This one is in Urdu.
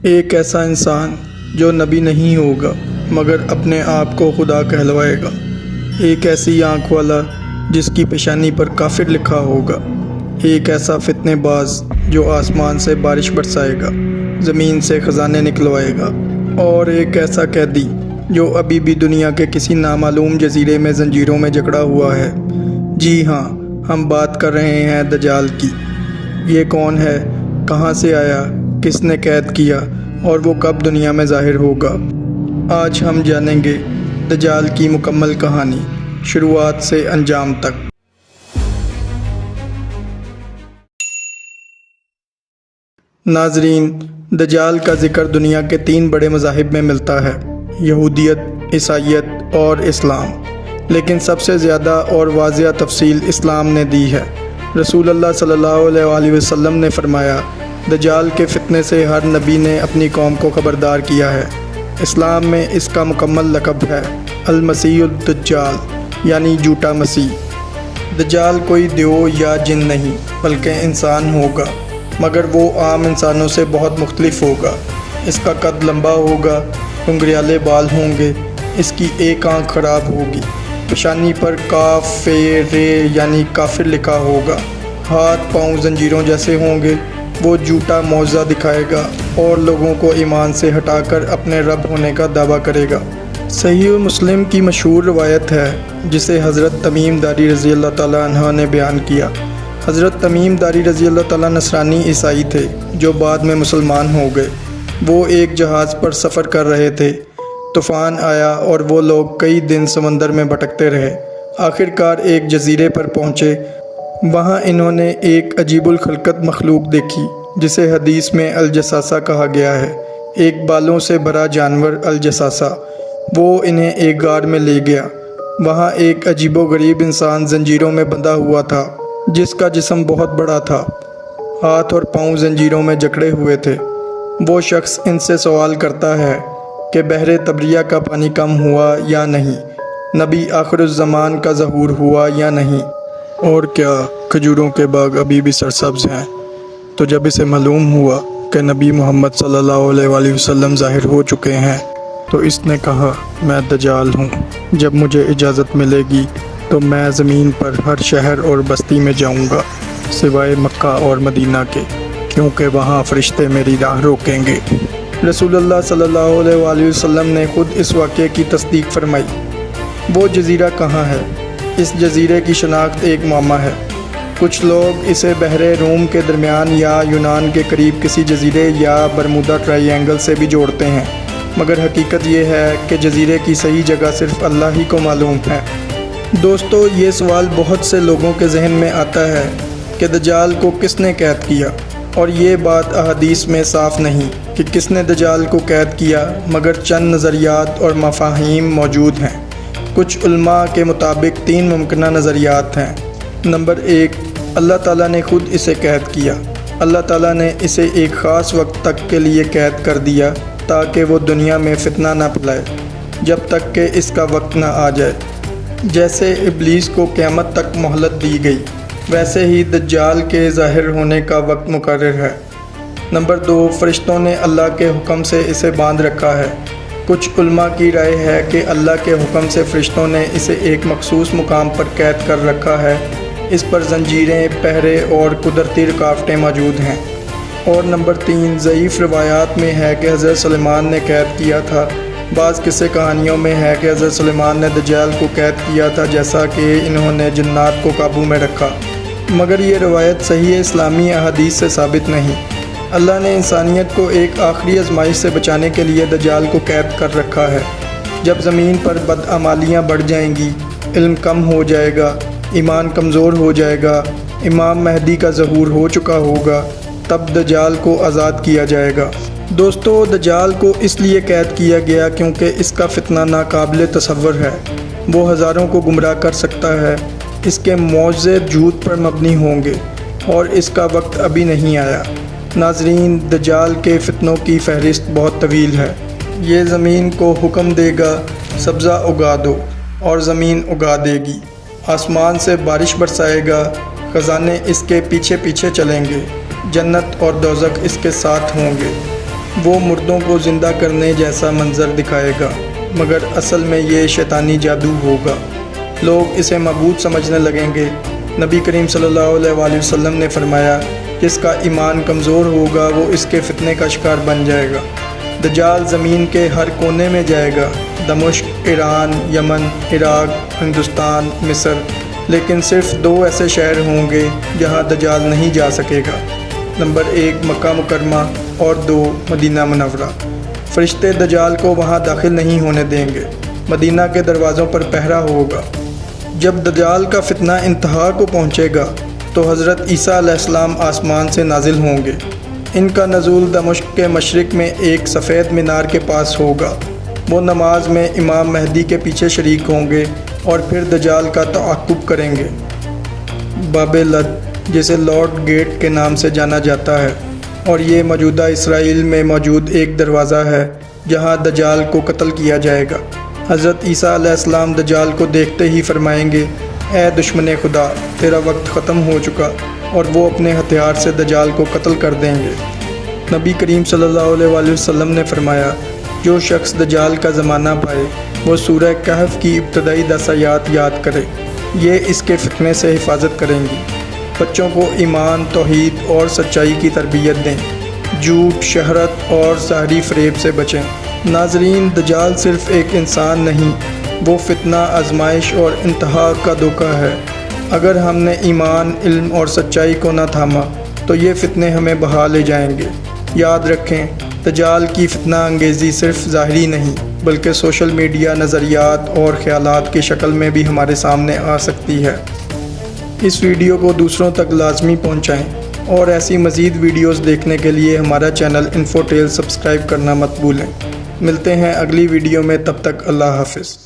ایک ایسا انسان جو نبی نہیں ہوگا مگر اپنے آپ کو خدا کہلوائے گا۔ ایک ایسی آنکھ والا جس کی پیشانی پر کافر لکھا ہوگا۔ ایک ایسا فتنے باز جو آسمان سے بارش برسائے گا، زمین سے خزانے نکلوائے گا۔ اور ایک ایسا قیدی جو ابھی بھی دنیا کے کسی نامعلوم جزیرے میں زنجیروں میں جکڑا ہوا ہے۔ جی ہاں، ہم بات کر رہے ہیں دجال کی۔ یہ کون ہے، کہاں سے آیا، کس نے قید کیا اور وہ کب دنیا میں ظاہر ہوگا؟ آج ہم جانیں گے دجال کی مکمل کہانی، شروعات سے انجام تک۔ ناظرین، دجال کا ذکر دنیا کے 3 بڑے مذاہب میں ملتا ہے، یہودیت، عیسائیت اور اسلام، لیکن سب سے زیادہ اور واضح تفصیل اسلام نے دی ہے۔ رسول اللہ صلی اللہ علیہ وآلہ وسلم نے فرمایا، دجال کے فتنے سے ہر نبی نے اپنی قوم کو خبردار کیا ہے۔ اسلام میں اس کا مکمل لقب ہے المسیح الدجال، یعنی جھوٹا مسیح۔ دجال کوئی دیو یا جن نہیں بلکہ انسان ہوگا، مگر وہ عام انسانوں سے بہت مختلف ہوگا۔ اس کا قد لمبا ہوگا، گھنگریالے بال ہوں گے، اس کی ایک آنکھ خراب ہوگی، پیشانی پر کاف رے یعنی کافر لکھا ہوگا، ہاتھ پاؤں زنجیروں جیسے ہوں گے۔ وہ جھوٹا معجزہ دکھائے گا اور لوگوں کو ایمان سے ہٹا کر اپنے رب ہونے کا دعویٰ کرے گا۔ صحیح مسلم کی مشہور روایت ہے جسے حضرت تمیم داری رضی اللہ تعالیٰ عنہ نے بیان کیا۔ حضرت تمیم داری رضی اللہ تعالیٰ نصرانی عیسائی تھے جو بعد میں مسلمان ہو گئے۔ وہ ایک جہاز پر سفر کر رہے تھے، طوفان آیا اور وہ لوگ کئی دن سمندر میں بھٹکتے رہے۔ آخر کار ایک جزیرے پر پہنچے۔ وہاں انہوں نے ایک عجیب الخلقت مخلوق دیکھی جسے حدیث میں الجساسہ کہا گیا ہے، ایک بالوں سے بھرا جانور الجساسہ۔ وہ انہیں ایک غار میں لے گیا۔ وہاں ایک عجیب و غریب انسان زنجیروں میں بندھا ہوا تھا جس کا جسم بہت بڑا تھا، ہاتھ اور پاؤں زنجیروں میں جکڑے ہوئے تھے۔ وہ شخص ان سے سوال کرتا ہے کہ بحر تبریہ کا پانی کم ہوا یا نہیں، نبی آخر الزمان کا ظہور ہوا یا نہیں، اور کیا کھجوروں کے باغ ابھی بھی سرسبز ہیں؟ تو جب اسے معلوم ہوا کہ نبی محمد صلی اللہ علیہ وآلہ وسلم ظاہر ہو چکے ہیں تو اس نے کہا، میں دجال ہوں۔ جب مجھے اجازت ملے گی تو میں زمین پر ہر شہر اور بستی میں جاؤں گا سوائے مکہ اور مدینہ کے، کیونکہ وہاں فرشتے میری راہ روکیں گے۔ رسول اللہ صلی اللہ علیہ وآلہ وسلم نے خود اس واقعے کی تصدیق فرمائی۔ وہ جزیرہ کہاں ہے؟ اس جزیرے کی شناخت ایک معمہ ہے۔ کچھ لوگ اسے بحر روم کے درمیان یا یونان کے قریب کسی جزیرے یا برمودا ٹرائی اینگل سے بھی جوڑتے ہیں، مگر حقیقت یہ ہے کہ جزیرے کی صحیح جگہ صرف اللہ ہی کو معلوم ہے۔ دوستو، یہ سوال بہت سے لوگوں کے ذہن میں آتا ہے کہ دجال کو کس نے قید کیا، اور یہ بات احادیث میں صاف نہیں کہ کس نے دجال کو قید کیا، مگر چند نظریات اور مفاہیم موجود ہیں۔ کچھ علماء کے مطابق 3 ممکنہ نظریات ہیں۔ نمبر 1، اللہ تعالیٰ نے خود اسے قید کیا۔ اللہ تعالیٰ نے اسے ایک خاص وقت تک کے لیے قید کر دیا تاکہ وہ دنیا میں فتنہ نہ پھیلائے جب تک کہ اس کا وقت نہ آ جائے۔ جیسے ابلیس کو قیامت تک مہلت دی گئی، ویسے ہی دجال کے ظاہر ہونے کا وقت مقرر ہے۔ نمبر 2، فرشتوں نے اللہ کے حکم سے اسے باندھ رکھا ہے۔ کچھ علماء کی رائے ہے کہ اللہ کے حکم سے فرشتوں نے اسے ایک مخصوص مقام پر قید کر رکھا ہے۔ اس پر زنجیریں، پہرے اور قدرتی رکاوٹیں موجود ہیں۔ اور نمبر 3، ضعیف روایات میں ہے کہ حضرت سلیمان نے قید کیا تھا۔ بعض قصے کہانیوں میں ہے کہ حضرت سلیمان نے دجال کو قید کیا تھا، جیسا کہ انہوں نے جنات کو قابو میں رکھا، مگر یہ روایت صحیح اسلامی احادیث سے ثابت نہیں۔ اللہ نے انسانیت کو ایک آخری آزمائش سے بچانے کے لیے دجال کو قید کر رکھا ہے۔ جب زمین پر بدعمالیاں بڑھ جائیں گی، علم کم ہو جائے گا، ایمان کمزور ہو جائے گا، امام مہدی کا ظہور ہو چکا ہوگا، تب دجال کو آزاد کیا جائے گا۔ دوستو، دجال کو اس لیے قید کیا گیا کیونکہ اس کا فتنہ ناقابل تصور ہے۔ وہ ہزاروں کو گمراہ کر سکتا ہے۔ اس کے معجزے جھوٹ پر مبنی ہوں گے اور اس کا وقت ابھی نہیں آیا۔ ناظرین، دجال کے فتنوں کی فہرست بہت طویل ہے۔ یہ زمین کو حکم دے گا، سبزہ اگا دو، اور زمین اگا دے گی۔ آسمان سے بارش برسائے گا، خزانے اس کے پیچھے پیچھے چلیں گے، جنت اور دوزخ اس کے ساتھ ہوں گے۔ وہ مردوں کو زندہ کرنے جیسا منظر دکھائے گا، مگر اصل میں یہ شیطانی جادو ہوگا۔ لوگ اسے معبود سمجھنے لگیں گے۔ نبی کریم صلی اللہ علیہ وآلہ وسلم نے فرمایا، جس کا ایمان کمزور ہوگا وہ اس کے فتنے کا شکار بن جائے گا۔ دجال زمین کے ہر کونے میں جائے گا، دمشق، ایران، یمن، عراق، ہندوستان، مصر، لیکن صرف 2 ایسے شہر ہوں گے جہاں دجال نہیں جا سکے گا۔ نمبر 1 مکہ مکرمہ اور 2 مدینہ منورہ۔ فرشتے دجال کو وہاں داخل نہیں ہونے دیں گے۔ مدینہ کے دروازوں پر پہرا ہوگا۔ جب دجال کا فتنہ انتہا کو پہنچے گا تو حضرت عیسیٰ علیہ السلام آسمان سے نازل ہوں گے۔ ان کا نزول دمشق کے مشرق میں ایک سفید مینار کے پاس ہوگا۔ وہ نماز میں امام مہدی کے پیچھے شریک ہوں گے اور پھر دجال کا تعاقب کریں گے۔ باب لد، جسے لارڈ گیٹ کے نام سے جانا جاتا ہے، اور یہ موجودہ اسرائیل میں موجود ایک دروازہ ہے جہاں دجال کو قتل کیا جائے گا۔ حضرت عیسیٰ علیہ السلام دجال کو دیکھتے ہی فرمائیں گے، اے دشمن خدا، تیرا وقت ختم ہو چکا، اور وہ اپنے ہتھیار سے دجال کو قتل کر دیں گے۔ نبی کریم صلی اللہ علیہ وآلہ وسلم نے فرمایا، جو شخص دجال کا زمانہ پائے وہ سورہ کہف کی ابتدائی 10 آیات یاد کرے، یہ اس کے فتنے سے حفاظت کریں گی۔ بچوں کو ایمان، توحید اور سچائی کی تربیت دیں، جھوٹ، شہرت اور ظاہری فریب سے بچیں۔ ناظرین، دجال صرف ایک انسان نہیں، وہ فتنہ، آزمائش اور انتہا کا دھوکہ ہے۔ اگر ہم نے ایمان، علم اور سچائی کو نہ تھاما تو یہ فتنے ہمیں بہا لے جائیں گے۔ یاد رکھیں، دجال کی فتنہ انگیزی صرف ظاہری نہیں بلکہ سوشل میڈیا، نظریات اور خیالات کی شکل میں بھی ہمارے سامنے آ سکتی ہے۔ اس ویڈیو کو دوسروں تک لازمی پہنچائیں، اور ایسی مزید ویڈیوز دیکھنے کے لیے ہمارا چینل انفو ٹیل سبسکرائب کرنا مت بھولیں۔ ملتے ہیں اگلی ویڈیو میں، تب تک اللہ حافظ۔